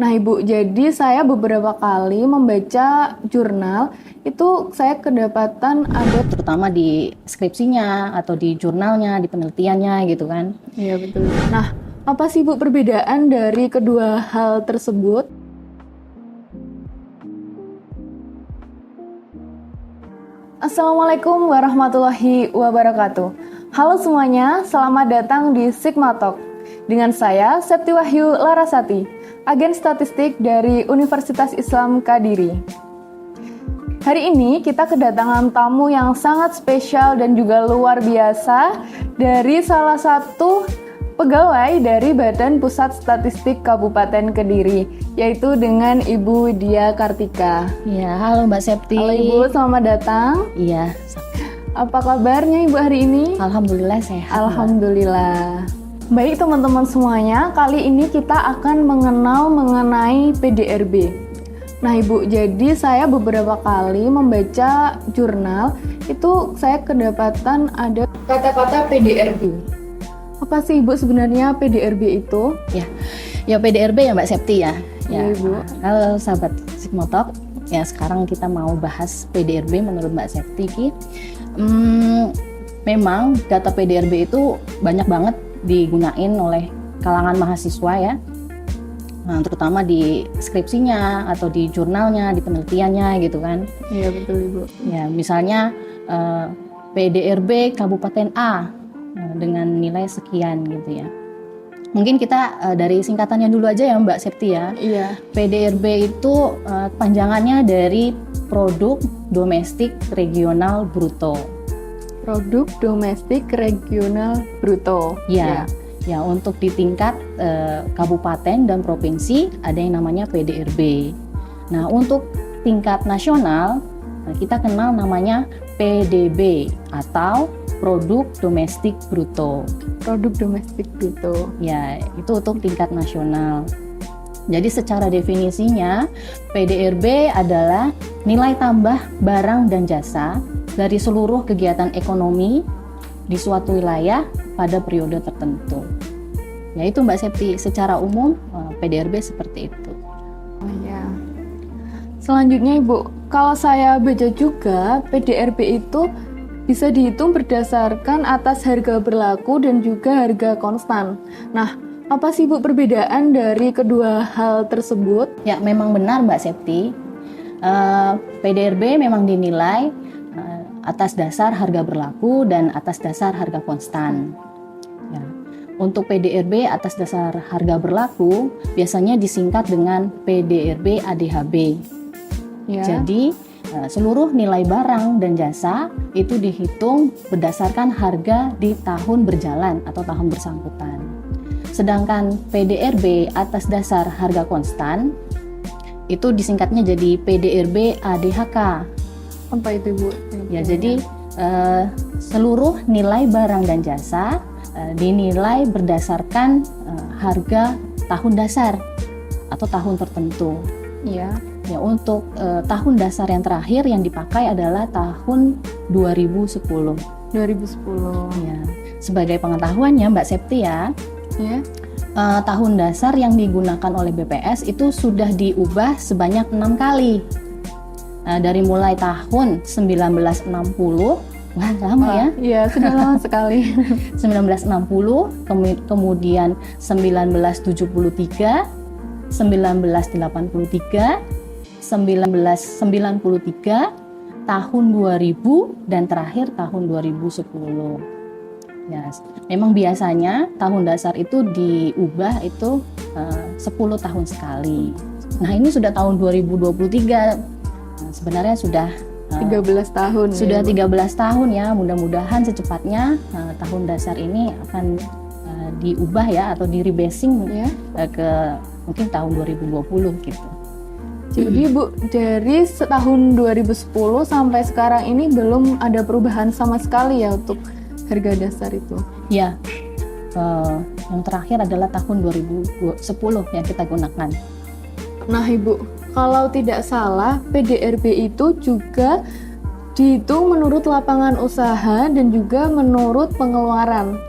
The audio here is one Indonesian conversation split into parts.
Nah Ibu, jadi saya beberapa kali membaca jurnal, itu saya kedapatan ada. Terutama di skripsinya atau di jurnalnya, di penelitiannya gitu kan. Iya betul. Nah, apa sih Bu perbedaan dari kedua hal tersebut? Assalamualaikum warahmatullahi wabarakatuh. Halo semuanya, selamat datang di Sigma Talk. Dengan saya, Septi Wahyu Larasati, agen statistik dari Universitas Islam Kadiri. Hari ini kita kedatangan tamu yang sangat spesial dan juga luar biasa dari salah satu pegawai dari Badan Pusat Statistik Kabupaten Kediri, yaitu dengan Ibu Dia Kartika. Ya, halo Mbak Septi. Halo Ibu, selamat datang. Iya. Apa kabarnya Ibu hari ini? Alhamdulillah sehat. Alhamdulillah. Baik teman-teman semuanya, kali ini kita akan mengenal mengenai PDRB. Nah Ibu, jadi saya beberapa kali membaca jurnal, itu saya kedapatan ada kata-kata PDRB. Apa sih Ibu sebenarnya PDRB itu? Ya PDRB ya Mbak Septi ya. Iya, Ibu. Halo sahabat Sigma Talk. Ya sekarang kita mau bahas PDRB menurut Mbak Septi Ki. Memang data PDRB itu banyak banget digunain oleh kalangan mahasiswa ya. Nah, terutama di skripsinya atau di jurnalnya, di penelitiannya gitu kan. Iya betul Ibu. Ya misalnya PDRB Kabupaten A dengan nilai sekian gitu ya. Mungkin kita dari singkatannya dulu aja ya Mbak Septi ya. Iya. PDRB itu panjangannya dari Produk Domestik Regional Bruto. Produk Domestik Regional Bruto. Ya. Ya, untuk di tingkat kabupaten dan provinsi ada yang namanya PDRB. Nah, untuk tingkat nasional kita kenal namanya PDB atau Produk Domestik Bruto. Produk Domestik Bruto. Ya, itu untuk tingkat nasional. Jadi secara definisinya PDRB adalah nilai tambah barang dan jasa dari seluruh kegiatan ekonomi di suatu wilayah pada periode tertentu. Ya itu Mbak Septi, secara umum PDRB seperti itu. Oh ya. Selanjutnya Ibu, kalau saya baca juga PDRB itu bisa dihitung berdasarkan atas harga berlaku dan juga harga konstan. Nah, apa sih Bu perbedaan dari kedua hal tersebut? Ya memang benar Mbak Septi, PDRB memang dinilai atas dasar harga berlaku dan atas dasar harga konstan. Ya. Untuk PDRB atas dasar harga berlaku biasanya disingkat dengan PDRB ADHB. Ya. Jadi seluruh nilai barang dan jasa itu dihitung berdasarkan harga di tahun berjalan atau tahun bersangkutan. Sedangkan PDRB atas dasar harga konstan itu disingkatnya jadi PDRB ADHK. Apa itu Bu? Ya, jadi seluruh nilai barang dan jasa dinilai berdasarkan harga tahun dasar atau tahun tertentu. Iya. Ya, untuk tahun dasar yang terakhir yang dipakai adalah tahun 2010. 2010. Ya, sebagai pengetahuannya Mbak Septi ya, Ya. tahun dasar yang digunakan oleh BPS itu sudah diubah sebanyak 6 kali. Dari mulai tahun 1960, wah lama ya. Iya, sudah lama sekali. 1960, kemudian 1973, 1983, 1993, tahun 2000 dan terakhir tahun 2010. Ya, memang biasanya tahun dasar itu diubah itu 10 tahun sekali. Nah, ini sudah tahun 2023. Sebenarnya sudah 13 tahun. Sudah ya, 13 tahun ya, mudah-mudahan secepatnya tahun dasar ini akan diubah ya atau di rebasing Ya. ke mungkin tahun 2020 gitu. Jadi Bu, dari tahun 2010 sampai sekarang ini belum ada perubahan sama sekali ya untuk harga dasar itu. Ya, yang terakhir adalah tahun 2010 yang kita gunakan. Nah Ibu, kalau tidak salah PDRB itu juga dihitung menurut lapangan usaha dan juga menurut pengeluaran.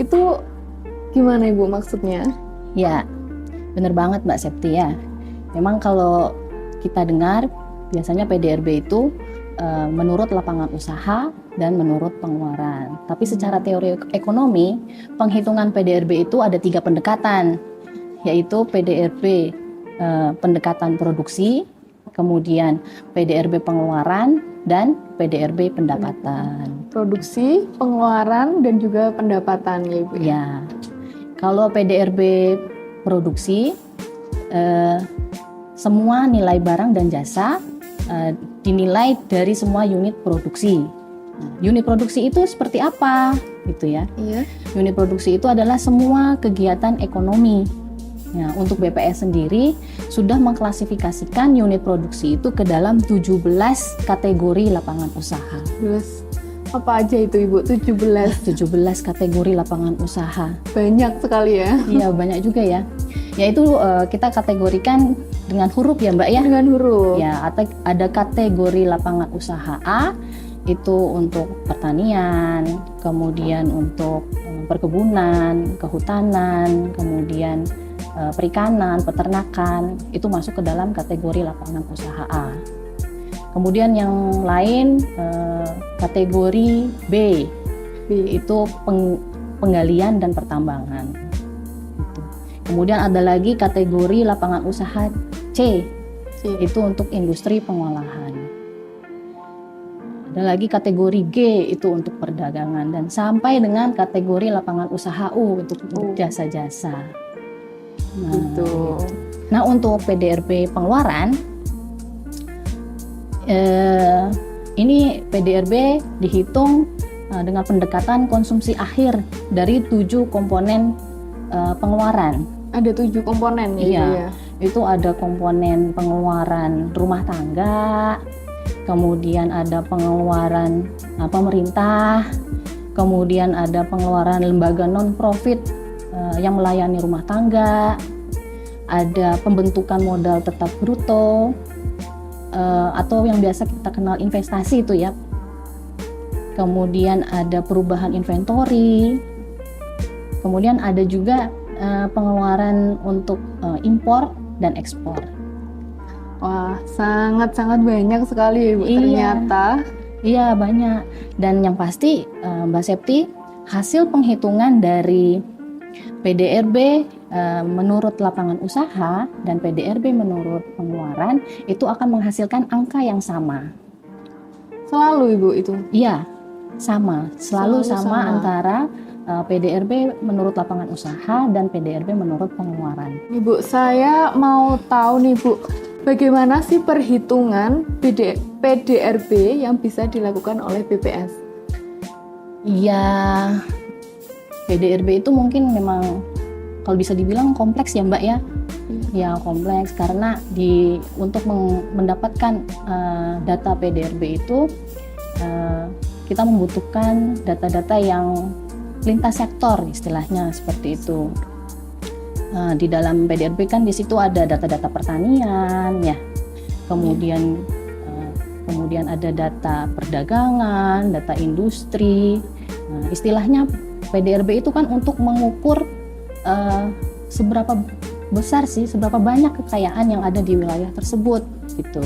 Itu gimana Ibu maksudnya? Ya, bener banget Mbak Septi ya. memang kalau kita dengar biasanya PDRB itu menurut lapangan usaha dan menurut pengeluaran. Tapi secara teori ekonomi, penghitungan PDRB itu ada 3 pendekatan, yaitu PDRB pendekatan produksi, kemudian PDRB pengeluaran, dan PDRB pendapatan. Produksi, pengeluaran, dan juga pendapatan ya Ibu. Ya, kalau PDRB produksi, semua nilai barang dan jasa dinilai dari semua unit produksi. Unit produksi itu seperti apa, gitu ya? Iya. Unit produksi itu adalah semua kegiatan ekonomi. Nah, untuk BPS sendiri sudah mengklasifikasikan unit produksi itu ke dalam 17 kategori lapangan usaha. Terus apa aja itu Ibu? 17 kategori lapangan usaha. Banyak sekali ya. Iya, banyak juga ya. Yaitu kita kategorikan dengan huruf ya Mbak ya. Dengan huruf. Ya, ada kategori lapangan usaha A itu untuk pertanian, kemudian untuk perkebunan, kehutanan, kemudian perikanan, peternakan, itu masuk ke dalam kategori lapangan usaha A. Kemudian yang lain kategori B itu penggalian dan pertambangan. Gitu. Kemudian ada lagi kategori lapangan usaha C. Itu untuk industri pengolahan. Ada lagi kategori G itu untuk perdagangan dan sampai dengan kategori lapangan usaha U untuk jasa-jasa. Nah, gitu. Nah, untuk PDRB pengeluaran ini PDRB dihitung dengan pendekatan konsumsi akhir dari 7 komponen pengeluaran. Ada 7 komponen ya, Iya, ya. itu ada komponen pengeluaran rumah tangga, kemudian ada pengeluaran pemerintah, kemudian ada pengeluaran lembaga non-profit yang melayani rumah tangga, ada pembentukan modal tetap bruto, atau yang biasa kita kenal investasi itu ya. Kemudian ada perubahan inventory, kemudian ada juga pengeluaran untuk impor dan ekspor. Wah, sangat-sangat banyak sekali Ibu ternyata. Iya, banyak. Dan yang pasti Mbak Septi, hasil penghitungan dari PDRB menurut lapangan usaha dan PDRB menurut pengeluaran itu akan menghasilkan angka yang sama. Selalu Ibu itu? Iya, selalu sama antara PDRB menurut lapangan usaha dan PDRB menurut pengeluaran. Ibu, saya mau tahu nih Bu, bagaimana sih perhitungan PDRB yang bisa dilakukan oleh BPS? Iya, PDRB itu mungkin memang kalau bisa dibilang kompleks ya Mbak ya. Ya kompleks karena untuk mendapatkan data PDRB itu kita membutuhkan data-data yang lintas sektor istilahnya seperti itu. Di dalam PDRB kan di situ ada data-data pertanian ya, kemudian ada data perdagangan, data industri. Istilahnya PDRB itu kan untuk mengukur seberapa besar sih, seberapa banyak kekayaan yang ada di wilayah tersebut gitu.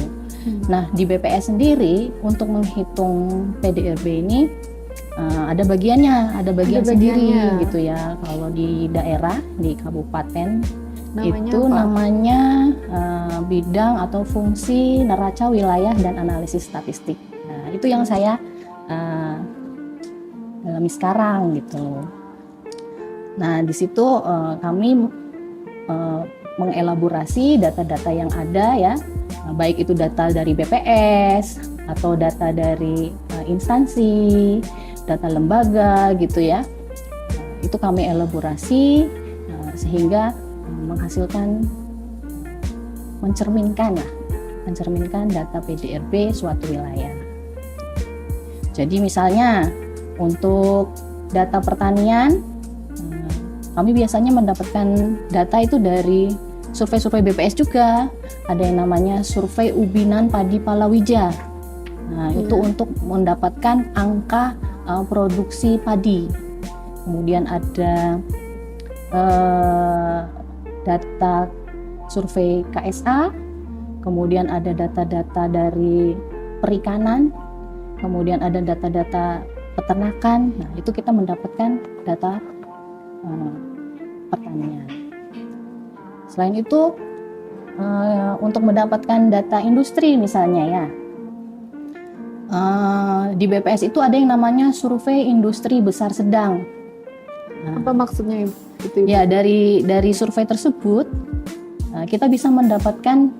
Nah di BPS sendiri untuk menghitung PDRB ini ada bagian sendiri gitu ya. Kalau di daerah, di kabupaten namanya bidang atau fungsi neraca wilayah dan analisis statistik. Nah itu yang saya dalami sekarang gitu. Nah di situ kami mengelaborasi data-data yang ada ya, baik itu data dari BPS atau data dari instansi, data lembaga gitu ya. Itu kami elaborasi sehingga mencerminkan data PDRB suatu wilayah. Jadi misalnya untuk data pertanian, kami biasanya mendapatkan data itu dari survei-survei BPS juga. Ada yang namanya survei ubinan padi palawija. Nah, itu untuk mendapatkan angka produksi padi. Kemudian ada data survei KSA, kemudian ada data-data dari perikanan, kemudian ada data-data peternakan. Nah, itu kita mendapatkan data pertanian. Selain itu, untuk mendapatkan data industri misalnya ya, di BPS itu ada yang namanya survei industri besar sedang. Apa maksudnya itu? Ya, dari survei tersebut kita bisa mendapatkan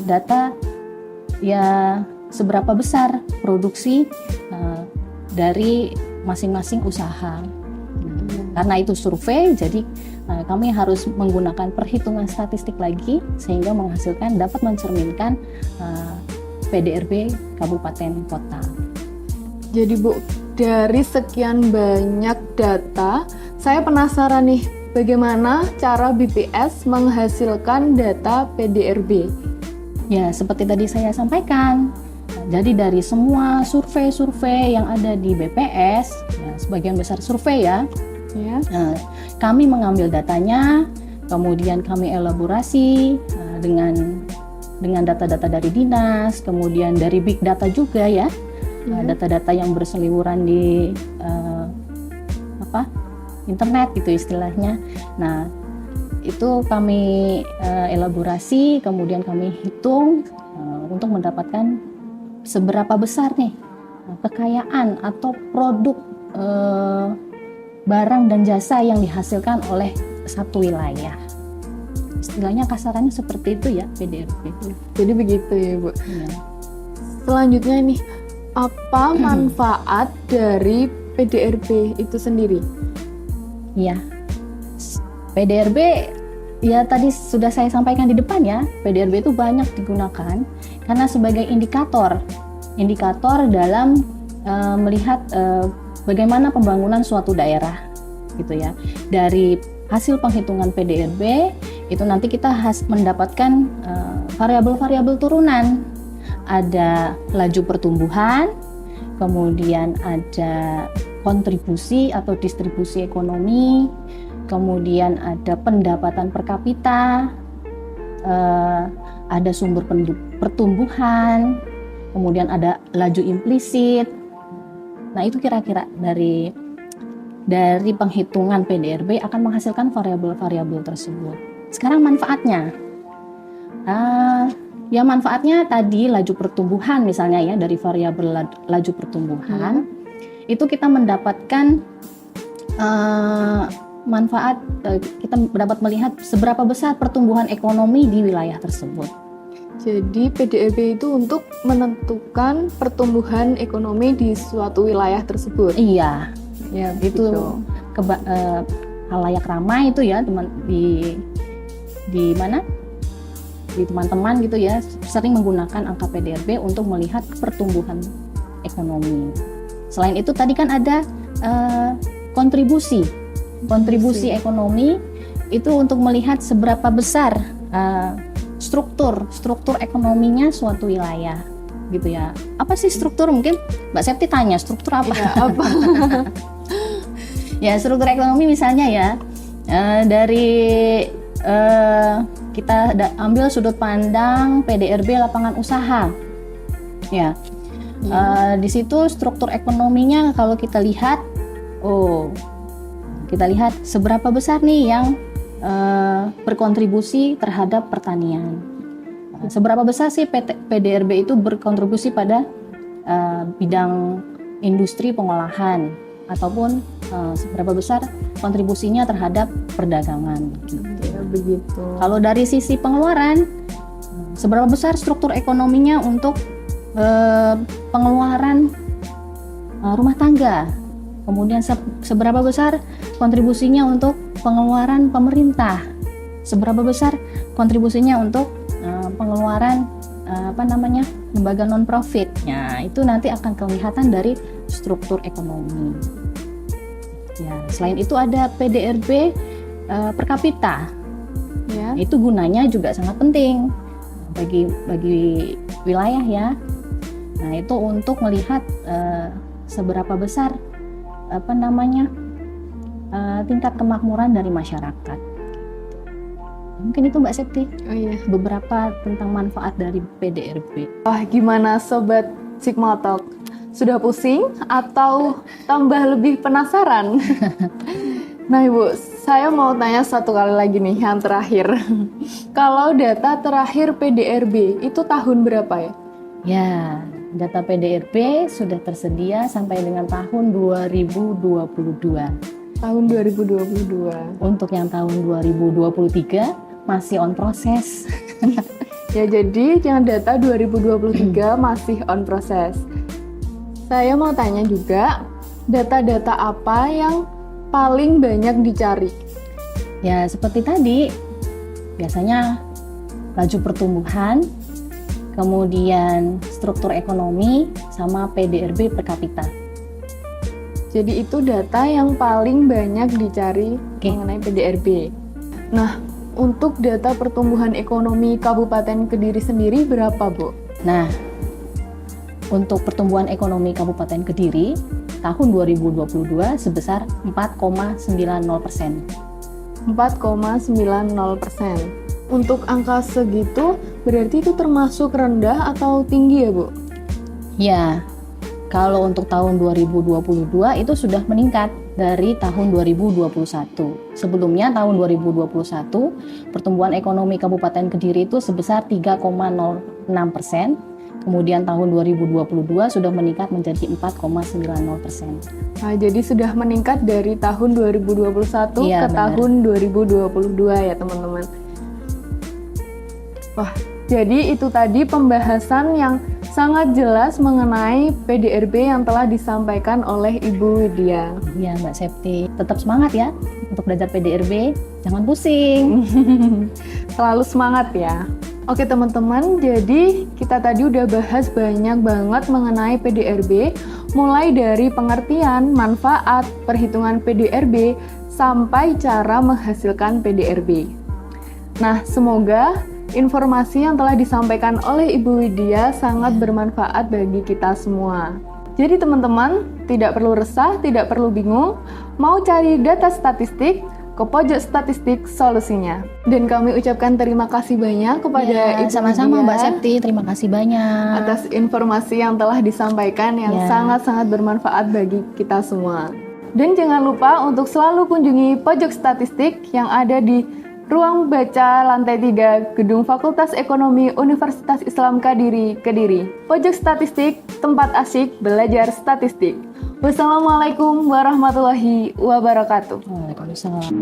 data ya seberapa besar produksi dari masing-masing usaha. Karena itu survei, jadi kami harus menggunakan perhitungan statistik lagi sehingga dapat mencerminkan PDRB kabupaten kota. Jadi Bu, dari sekian banyak data, saya penasaran nih, bagaimana cara BPS menghasilkan data PDRB? Ya, seperti tadi saya sampaikan. Jadi dari semua survei-survei yang ada di BPS, ya, sebagian besar survei ya, kami mengambil datanya, kemudian kami elaborasi dengan data-data dari dinas, kemudian dari big data juga ya, data-data yang berseliweran di internet gitu istilahnya. Nah, itu kami elaborasi, kemudian kami hitung untuk mendapatkan seberapa besar nih kekayaan atau produk barang dan jasa yang dihasilkan oleh satu wilayah. Istilahnya kasarannya seperti itu ya, PDRB. Jadi begitu ya Bu. Ya. Selanjutnya nih, apa manfaat dari PDRB itu sendiri? Ya, PDRB ya tadi sudah saya sampaikan di depan ya, PDRB itu banyak digunakan karena sebagai indikator dalam melihat bagaimana pembangunan suatu daerah gitu ya. Dari hasil penghitungan PDRB itu nanti kita mendapatkan variabel-variabel turunan. Ada laju pertumbuhan, kemudian ada kontribusi atau distribusi ekonomi, kemudian ada pendapatan per kapita, ada sumber pertumbuhan, kemudian ada laju implisit. Nah, itu kira-kira dari penghitungan PDRB akan menghasilkan variabel-variabel tersebut. Sekarang manfaatnya. Ya manfaatnya tadi laju pertumbuhan misalnya ya, dari variabel laju pertumbuhan itu kita mendapatkan manfaat, kita dapat melihat seberapa besar pertumbuhan ekonomi di wilayah tersebut. Jadi PDRB itu untuk menentukan pertumbuhan ekonomi di suatu wilayah tersebut. Iya, Ya, itu halayak ramai itu ya, di mana? Di teman-teman gitu ya, sering menggunakan angka PDRB untuk melihat pertumbuhan ekonomi. Selain itu tadi kan ada kontribusi ekonomi itu untuk melihat seberapa besar struktur ekonominya suatu wilayah gitu ya. Apa sih struktur? Mungkin Mbak Septi tanya struktur apa? Ya, apa? Ya, struktur ekonomi misalnya ya, dari kita ambil sudut pandang PDRB lapangan usaha ya. Di situ struktur ekonominya kalau kita lihat, kita lihat seberapa besar nih yang berkontribusi terhadap pertanian. Seberapa besar sih PDRB itu berkontribusi pada bidang industri pengolahan, ataupun seberapa besar kontribusinya terhadap perdagangan. Gitu. Ya, begitu. Kalau dari sisi pengeluaran, seberapa besar struktur ekonominya untuk pengeluaran rumah tangga, kemudian seberapa besar kontribusinya untuk pengeluaran pemerintah, seberapa besar kontribusinya untuk pengeluaran lembaga non profit. Nah, itu nanti akan kelihatan dari struktur ekonomi. Ya, selain itu ada PDRB per kapita. Ya. Itu gunanya juga sangat penting bagi wilayah ya. Nah, itu untuk melihat seberapa besar tingkat kemakmuran dari masyarakat. Mungkin itu Mbak Septi, Oh iya. beberapa tentang manfaat dari PDRB. Wah, gimana Sobat Sigma Talk? Sudah pusing atau tambah lebih penasaran? Nah Ibu, saya mau tanya satu kali lagi nih, yang terakhir. Kalau data terakhir PDRB itu tahun berapa ya? Ya, data PDRB sudah tersedia sampai dengan tahun 2022. Tahun 2022. Untuk yang tahun 2023 masih on proses. Ya, jadi yang data 2023 masih on proses. Saya mau tanya juga, data-data apa yang paling banyak dicari? Ya, seperti tadi, biasanya laju pertumbuhan, kemudian struktur ekonomi, sama PDRB per kapita. Jadi itu data yang paling banyak dicari Oke. mengenai PDRB. Nah, untuk data pertumbuhan ekonomi Kabupaten Kediri sendiri berapa, Bu? Nah, untuk pertumbuhan ekonomi Kabupaten Kediri tahun 2022 sebesar 4,90%. 4,90%. Untuk angka segitu, berarti itu termasuk rendah atau tinggi ya, Bu? Ya, kalau untuk tahun 2022 itu sudah meningkat dari tahun 2021. Sebelumnya tahun 2021 pertumbuhan ekonomi Kabupaten Kediri itu sebesar 3,06%. Kemudian tahun 2022 sudah meningkat menjadi 4,90%. Nah, jadi sudah meningkat dari tahun 2021 Iya, ke benar. tahun 2022 ya, teman-teman. Wah, jadi itu tadi pembahasan yang sangat jelas mengenai PDRB yang telah disampaikan oleh Ibu Widya. Ya, Mbak Septi, tetap semangat ya untuk belajar PDRB, jangan pusing. Selalu semangat ya. Oke teman-teman, jadi kita tadi udah bahas banyak banget mengenai PDRB, mulai dari pengertian, manfaat, perhitungan PDRB, sampai cara menghasilkan PDRB. Nah, semoga informasi yang telah disampaikan oleh Ibu Widya sangat bermanfaat bagi kita semua. Jadi teman-teman, tidak perlu resah, tidak perlu bingung, mau cari data statistik, ke pojok statistik solusinya. Dan kami ucapkan terima kasih banyak kepada Ibu Sama-sama Widya Mbak Septi, terima kasih banyak. atas informasi yang telah disampaikan yang Ya. sangat-sangat bermanfaat bagi kita semua. Dan jangan lupa untuk selalu kunjungi pojok statistik yang ada di ruang baca lantai 3 Gedung Fakultas Ekonomi Universitas Islam Kediri, Kediri. Pojok statistik, tempat asyik belajar statistik. Wassalamualaikum warahmatullahi wabarakatuh. Waalaikumsalam.